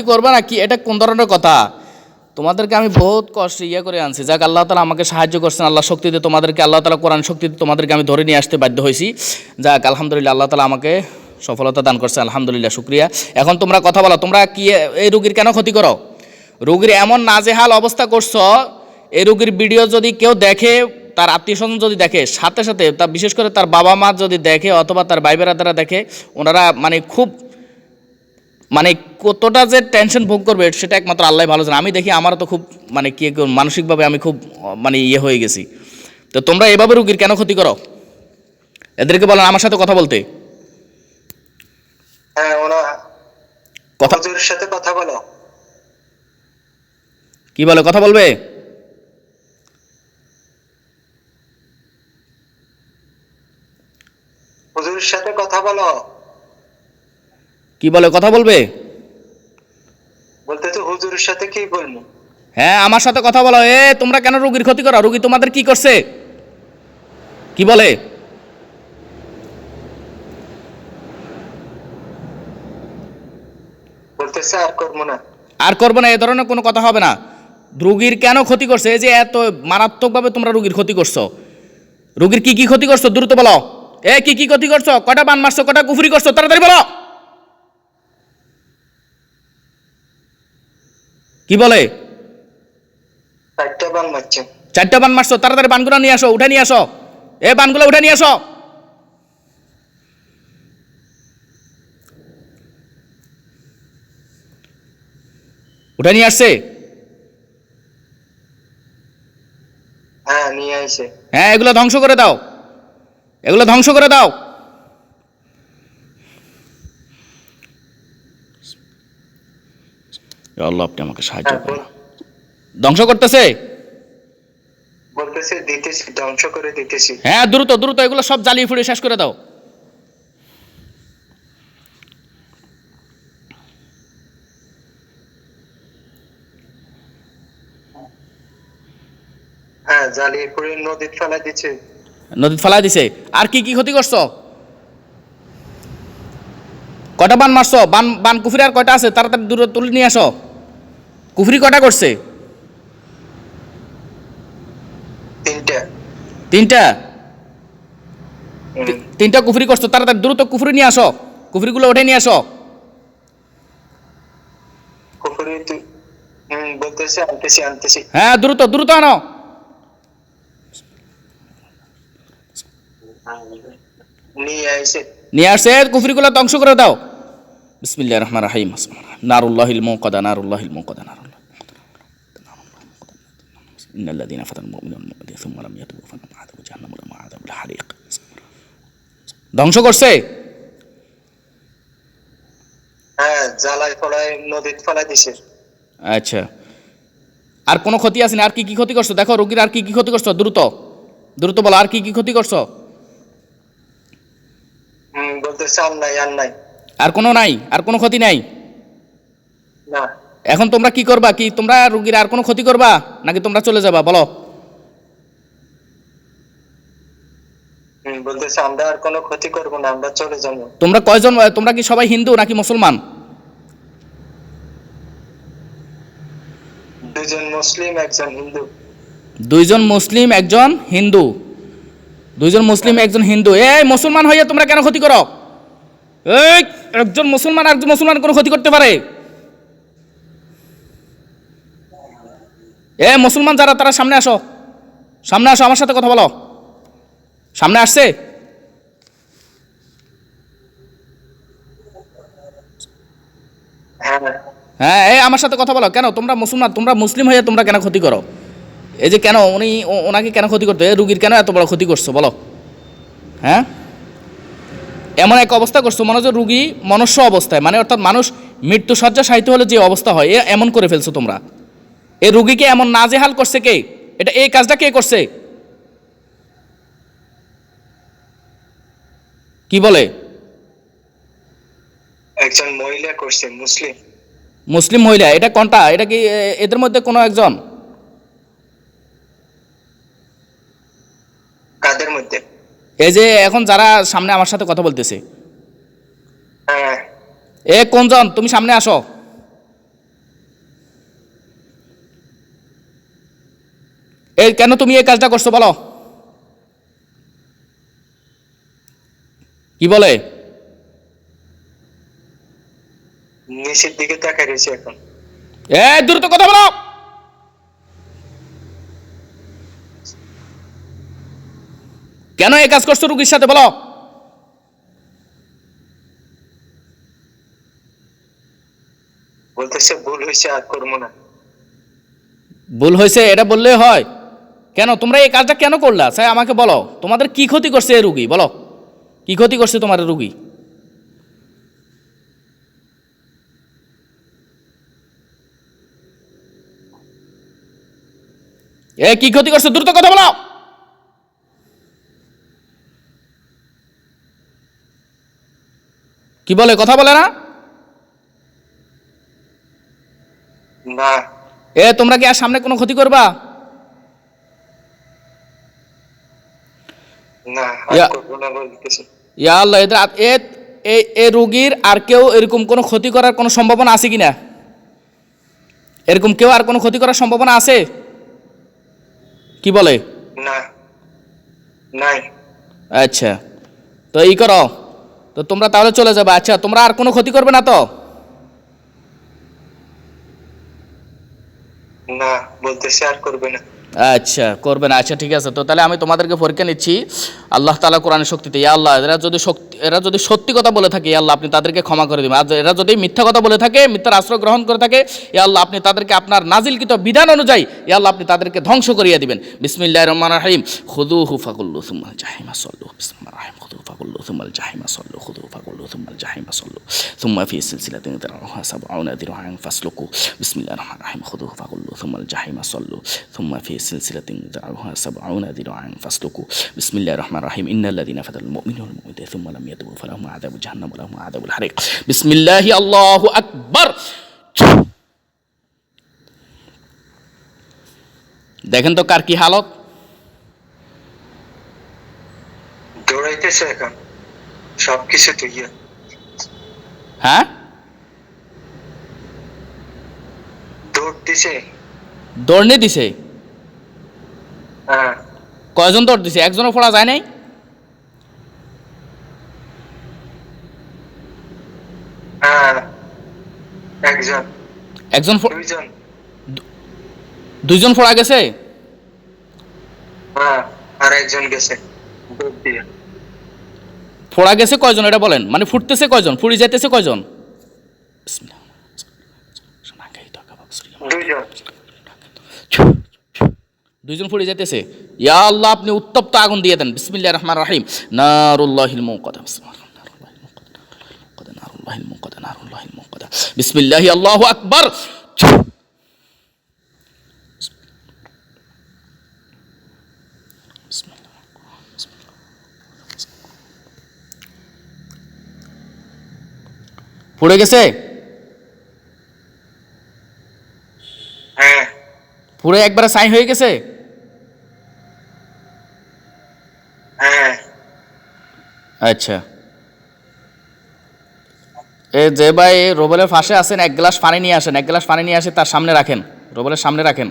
করবে না কি? এটা কোন ধরনের কথা? তোমাদেরকে আমি বহুত কষ্ট করে আনছি, যাক আল্লাহ তাআলা আমাকে সাহায্য করছেন, আল্লাহ শক্তিতে তোমাদেরকে, আল্লাহ তাআলা কোরআন শক্তিতে তোমাদেরকে আমি ধরে নিয়ে আসতে বাধ্য হয়েছি। যাক আলহামদুলিল্লাহ, আল্লাহ তাআলা আমাকে সফলতা দান করছে, আলহামদুলিল্লাহ, শুকরিয়া। এখন তোমরা কথা বলো, তোমরা কি এই রোগীর কেন ক্ষতি করো? রোগীর এমন নাজেহাল অবস্থা করছো, এই রোগীর ভিডিও যদি কেউ দেখে, তার আত্মীয় স্বজন যদি দেখে, সাথে সাথে তার, বিশেষ করে তার বাবা মা যদি দেখে অথবা তার ভাই বেড়াদারা দেখে, ওনারা খুব কতটা যে টেনশন ভোগ করবে সেটা একমাত্র আল্লাহ ভালো জানে। আমি দেখি আমারও তো খুব কি মানসিকভাবে আমি খুব হয়ে গেছি। তো তোমরা এভাবে রুগীর কেন ক্ষতি করো? এদেরকে বলেন আমার সাথে কথা বলতে। হ্যাঁ, ওরা কথা, হুজুরের সাথে কথা বলো। কি বলে? কথা বলবে? হুজুরের সাথে কথা বলো। কি বলে? কথা বলবে? বলতে তো হুজুরের সাথে কি বলবো? হ্যাঁ, আমার সাথে কথা বলো। তোমরা কেন রোগীর ক্ষতি করো? রোগী তোমাদের কি করছে? কি বলে? বলতেছে আর করবো না। আর করবো না, এ ধরনের কোনো কথা হবে না। রোগীর কেন ক্ষতি করছে? এই যে এত মারাত্মকভাবে তোমরা রোগীর ক্ষতি করছো, রোগীর কি কি ক্ষতি করছো? দ্রুত বলো। কি কি ক্ষতি করছো? কটা বান মারছো? কটা কুফরি করছো? তাড়াতাড়ি বলো। কি বলে? 4টা বান মারছে। 4টা বান মারছো? তাড়াতাড়ি বানগুলো নিয়ে আসো, উঠে নিয়ে আসো। বানগুলো উঠে নিয়ে আসো। উঠে নিয়ে আসছে? হ্যাঁ, নিয়ে আইছে। হ্যাঁ, এগুলো ধ্বংস করে দাও, এগুলো ধ্বংস করে দাও। আল্লাহ, আপনি আমাকে সাহায্য করুন। ধ্বংস করতেছে? বলতেছে দিতেছি, ধ্বংস করে দিতেছি। হ্যাঁ, দ্রুত দ্রুত এগুলো সব জ্বালিয়ে ফুড়ে শেষ করে দাও। হ্যাঁ, জ্বালিয়ে পুড়ে নদীতে ফেলা দিচ্ছে। নদীতে ফেলাই দিছে। আর কি কি ক্ষতি করছো? কটা বান মারছো? বান বান কুফরি আর কয়টা আছে? তাড়াতাড়ি দূরে তুলে নিয়ে আসো। কুফরি কটা করছে? 3টা। 3টা? 3টা কুফরি করছো? তাড়াতাড়ি দ্রুত কুফরি নিয়ে আসো, কুফরিগুলো উঠে নিয়ে আসো। কুফরি বলতেছে আনতেছি আনতেছি। হ্যাঁ, দ্রুত দ্রুত আনো। নিয়ে আইছে। নিয়ে আসছে, কুফরিগুলো ধ্বংস করে দাও। বিসমিল্লাহির রহমানির রহিম। নারুল্লাহিল মুকাদা, নারুল্লাহিল মুকাদা, নারুল্লাহ। ইন্নাল্লাযীনা ফাতানুল মুমিনিনা ওয়াল মুমিনাতি সুম্মা লাম ইয়াতুবু ফালাহুম আযাবু জাহান্নাম ওয়া লাহুম আযাবুল হারিক। ধ্বংস করছে? হ্যাঁ, জ্বালায় ফলায় নদীতে ফেলা দিছে। আচ্ছা, আর কোনো ক্ষতি আছে না? আর কি কি ক্ষতি করছো? দেখো রোগীর আর কি কি ক্ষতি করছো, দ্রুত দ্রুত বলো। আর কি কি ক্ষতি করছো? বলতেছে আর নাই, আর নাই। আর কোনো নাই? আর কোনো ক্ষতি নাই? না। এখন তোমরা কি করবা? কি তোমরা রোগীর আর কোনো ক্ষতি করবা নাকি তোমরা চলে যাবা? বলো। বলতেছে আমরা আর কোনো ক্ষতি করবো না, আমরা চলে যাবো। তোমরা কয়জন? তোমরা কি সবাই হিন্দু নাকি মুসলমান? 2জন মুসলিম, 1জন হিন্দু। 2জন মুসলিম, 1জন হিন্দু। 2জন মুসলিম, 1জন হিন্দু। মুসলমান হইয়া তোমরা কেন ক্ষতি করো? একজন মুসলমান আর একজন মুসলমান কোনো ক্ষতি করতে পারে? মুসলমান যারা, তারা সামনে আসো, সামনে আসো, আমার সাথে কথা বলো। সামনে আসছে? হ্যাঁ, আমার সাথে কথা বলো। কেন তোমরা মুসলমান, তোমরা মুসলিম হয়ে তোমরা কেন ক্ষতি করো? এই যে কেন ওনাকে কেন ক্ষতি করতে? রুগীর কেন এত বড় ক্ষতি করছো বলো? হ্যাঁ, এমন এক অবস্থা করছো মনে হচ্ছে রুগী মনুষ্য অবস্থায়, অর্থাৎ মানুষ মৃত্যু শয্যা সাহিত্য হলে যে অবস্থা হয়, এমন করে ফেলছো তোমরা। এই রুগীকে এমন নাজেহাল করছে কে? এই কাজটা কে করছে? কি বলে? একজন মহিলা করছে, মুসলিম। মুসলিম মহিলা? এটা কোনটা? এটা কি এদের মধ্যে কোনো একজন? কাদের মধ্যে? এই যে এখন যারা সামনে আমার সাথে কথা বলতেছে, হ্যাঁ। কোনজন? তুমি সামনে আসো। এই কেন তুমি এই কাজটা করছো বলো? কি বলে? নিচের দিকে তাকাই রয়েছে এখন। দ্রুত কথা বলো। কেন এই কাজ করছো রুগীর সাথে বলো? বলতেছে ভুল হয়েছে, আর করবো না। ভুল হয়েছে এটা বললে হয়? কেন তোমরা এই কাজটা কেন করলা স্যার আমাকে বলো। তোমাদের কি ক্ষতি করছে এই রুগী? বলো কি ক্ষতি করছে তোমার রুগী? কি ক্ষতি করছে? দ্রুত কথা বলো। কি বলে? কথা বলে না? না তোমরা কি আর সামনে কোনো ক্ষতি করবা? না, আর ইয়া করবো না বলতেছে। ইয়া আল্লাহ, এ রুগীর আর কেউ এরকম কোনো ক্ষতি করার কোনো সম্ভাবনা আছে কিনা? এরকম কেউ আর কোনো ক্ষতি করার সম্ভাবনা আছে? কি বলে? না, নাই। আচ্ছা, তো এই করো, তো তোমরা তাহলে চলে যাবে। আচ্ছা, তোমরা আর কোনো ক্ষতি করবে না তো? না বলতেছে আর করবে না। আচ্ছা, করবে না। আচ্ছা ঠিক আছে, তো তাহলে আমি তোমাদেরকে পরীক্ষা নিচ্ছি আল্লাহ তাআলা কোরআনের শক্তিতে। ইয়া আল্লাহ, এরা যদি সত্যি কথা বলে থাকে, ইয়া আল্লাহ আপনি তাদেরকে ক্ষমা করে দিবেন। আর এরা যদি মিথ্যা কথা বলে থাকে, মিথ্যার আশ্রয় গ্রহণ করে থাকে, ইয়া আল্লাহ আপনি তাদেরকে আপনার নাজিলকৃত বিধান অনুযায়ী ইয়া আল্লাহ আপনি তাদেরকে ধ্বংস করিয়ে দিবেন। বিসমিল্লাহির রহমানির রহিম। খুযুহু ফাগুল্লু সুম্মাল জাহিমা সাল্লু। বিসমিল্লাহির রহমানির রহিম। খুযুহু ফাগুল্লু সুম্মাল জাহিমা সাল্লু। খুযুহু ফাগুল্লু সুম্মাল জাহিমা সাল্লু। সুম্মা ফি সিলসিলাতিন যারউহা সাবউনা দিরআন ফাসলুকু। বিসমিল্লাহির রহমানির রহিম। খুযুহু ফাগুল্লু সুম্মাল জাহিমা সাল্লু। সুম্মা ফি সিলসিলাতিন যারউহা সাবউনা দিরআন ফাসলুকু। বিসমিল্লাহির রহমানির রহিম। ইন্নাল্লাযীনা ফাতানুল মুমিনিনা ওয়াল মুমিনাতি সুম্মা লাম ইয়াতুবু ফালাহুম আযাবু জাহান্নাম ওয়া লাহুম আযাবুল হারিক। বিসমিল্লাহি আল্লাহু আকবার। দেখেন তো কার কি হালত। দৌড়াইতেছে এখন সবকিছু তুই। হ্যাঁ, দৌড় দিছে। দৌড়নে দিছে। হ্যাঁ কয়জন দৌড় দিছে? একজনও পড়া যায় নাই? হ্যাঁ, একজন, একজন দুইজন। দুইজন পড়া গেছে। হ্যাঁ, আর একজন গেছে দৌড় দিয়ে। ফোড়া গেছে কয়জন এটা বলেন? মানে ফুটতেছে কয়জন? ফুড়ি যাইতেছে কয়জন? দুইজন। দুইজন ফুড়ি যাইতেছে। ইয়া আল্লাহ আপনি উত্তপ্ত আগুন দিয়ে দেন। বিসমিল্লাহির রহমানির রহিম। নারুল্লাহিল মুকাদ্দা। নারুল্লাহিল মুকাদ্দা। নারুল্লাহিল মুকাদ্দা। বিসমিল্লাহি আল্লাহু আকবার। পুড়ে গেছে? হ্যাঁ পুড়ে একবারে ছাই হয়ে গেছে? হ্যাঁ। আচ্ছা, যে ভাই রোবেলের পাশে আছেন, এক গ্লাস পানি নিয়ে আসেন। এক গ্লাস পানি নিয়ে আসে তার সামনে রাখেন, রোবেলের সামনে রাখেন।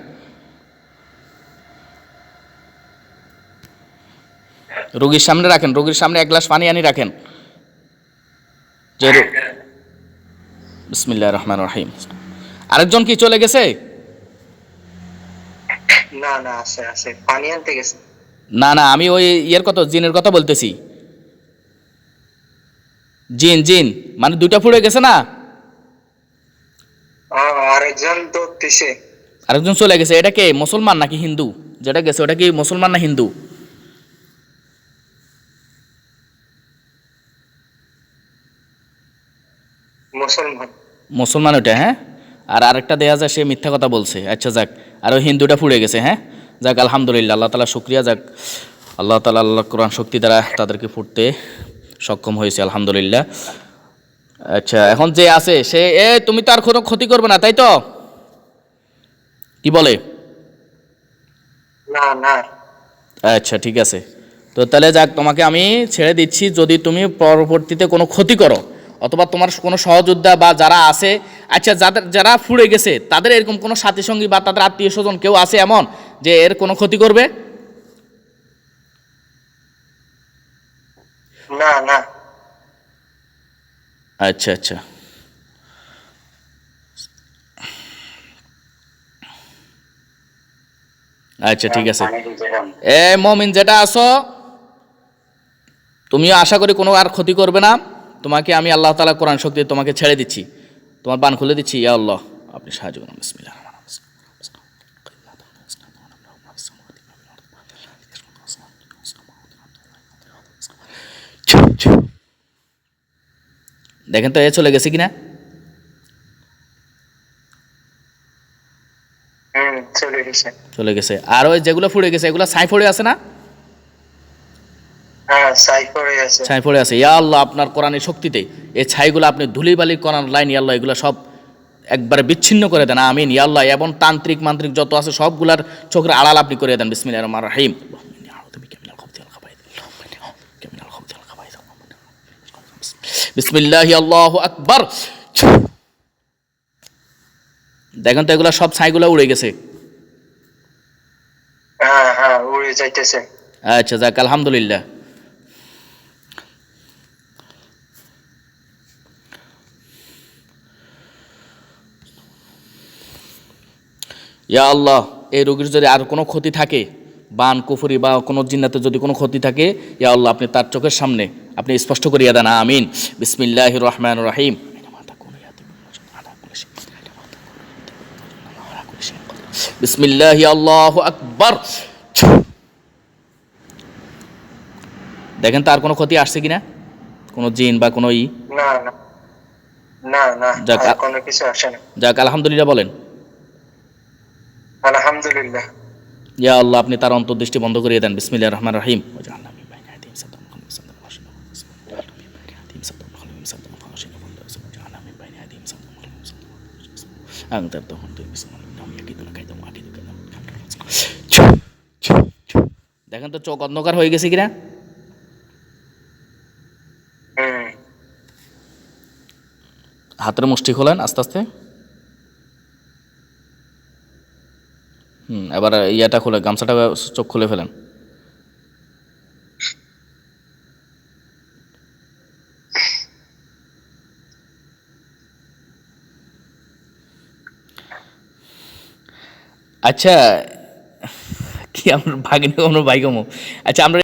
রোগীর সামনে রাখেন, রোগীর সামনে এক গ্লাস পানি আনি রাখেন। যে বিসমিল্লাহির রহমানির রহিম। আরেকজন কি চলে গেছে? না না, আছে আছে, পানি আনতে গেছে। না না, আমি ওই ইয়ের কথা, জিনের কথা বলতেছি। জিন জিন মানে দুইটা ফুড়ে গেছে না? আরেকজন দৌড় দিছে। আরেকজন চলে গেছে। এটা কে, মুসলমান নাকি হিন্দু? যেটা গেছে ওটা কি মুসলমান না হিন্দু? মুসলমান। মুসলমান ওটা, হ্যাঁ। আর আরেকটা দেয়া যায় সে মিথ্যা কথা বলছে। আচ্ছা যাক, আর ওই হিন্দুটা ফুড়ে গেছে। হ্যাঁ যাক, আলহামদুলিল্লাহ, আল্লাহ তাআলা শুকরিয়া। যাক, আল্লাহ তাআলা আল্লাহ কোরআন শক্তি দ্বারা তাদেরকে ফুটতে সক্ষম হয়েছে, আলহামদুলিল্লাহ। আচ্ছা, এখন যে আছে সে তুমি তো আর কোনো ক্ষতি করবে না, তাই তো? কি বলে? না না। আচ্ছা ঠিক আছে, তো তাহলে যাক, তোমাকে আমি ছেড়ে দিচ্ছি। যদি তুমি পরবর্তীতে কোনো ক্ষতি করো অথবা তোমার কোনো সহযোদ্ধা বা যারা আছে, আচ্ছা যারা ফুড়ে গেছে তাদের এরকম কোনো সাথী সঙ্গী বা তাদের আত্মীয় স্বজন কেউ আছে এমন যে এর কোনো ক্ষতি করবে? না না। আচ্ছা আচ্ছা, আচ্ছা ঠিক আছে। এ মমিন যেটা আছো, তুমিও আশা করি কোনো আর ক্ষতি করবে না। তোমাকে আমি আল্লাহ তাআলা কোরআন শক্তি তোমাকে ছেড়ে দিচ্ছি, তোমার বান খুলে দিচ্ছি। ইয়া আল্লাহ, আপনি সাহায্য করুন। বিসমিল্লাহ। দেখেন তো এ চলে গেছে কিনা? চলে গেছে। চলে গেছে। আর ওই যেগুলো ফুড়ে গেছে এগুলো ছাই পড়ে আছে না? হ্যাঁ, সাই করে আছে। ছাই পড়ে আছে। ইয়া আল্লাহ, আপনার কোরআনের শক্তিতে এই ছাইগুলো আপনি ধুলিবালি কোরআন লাইন, ইয়া আল্লাহ, এগুলো সব একবারে বিচ্ছিন্ন করে দেন। আমিন ইয়া আল্লাহ। এবং তান্ত্রিক মান্ত্রিক যত আছে সবগুলার চোখের আড়াল আপনি করে দেন। বিসমিল্লাহির রহমানির রহিম। বিসমিল্লাহি আল্লাহু আকবার। দেখেন তো এগুলো সব ছাইগুলো উড়ে গেছে। হ্যাঁ হ্যাঁ, উড়ে যাইতেছে। আচ্ছা যাক, আলহামদুলিল্লাহ। ইয়া আল্লাহ, এই রোগীর যদি আর কোনো ক্ষতি থাকে, বান কুফরি বা কোনো জিন্নাতে যদি কোনো ক্ষতি থাকে, ইয়া আল্লাহ আপনি তার চোখের সামনে আপনি স্পষ্ট করিয়া দেন। আমিন। বিসমিল্লাহির রহমানির রহিম। বিসমিল্লাহি আল্লাহু আকবার। দেখেন তো আর কোনো ক্ষতি আসছে কিনা, কোনো জিন বা কোনো না না না না, যাক, আর কোনো কিছু আসে না। যাক আলহামদুলিল্লাহ বলেন। আলহামদুলিল্লাহ। ইয়া আল্লাহ, আপনি তার অন্তর্দৃষ্টি বন্ধ করিয়ে দেন। বিসমিল্লাহির রহমানির রহিম। দেখেন তো চোখ অন্ধকার হয়ে গেছে কিনা? হাতের মুষ্টি খোলেন আস্তে আস্তে। এবার ইয়াটা খুলে, গামছাটা চোখ খুলে ফেলেন। আচ্ছা, কি আমরা ভাগিনি, আমরা ভাই কমো। আচ্ছা আমরা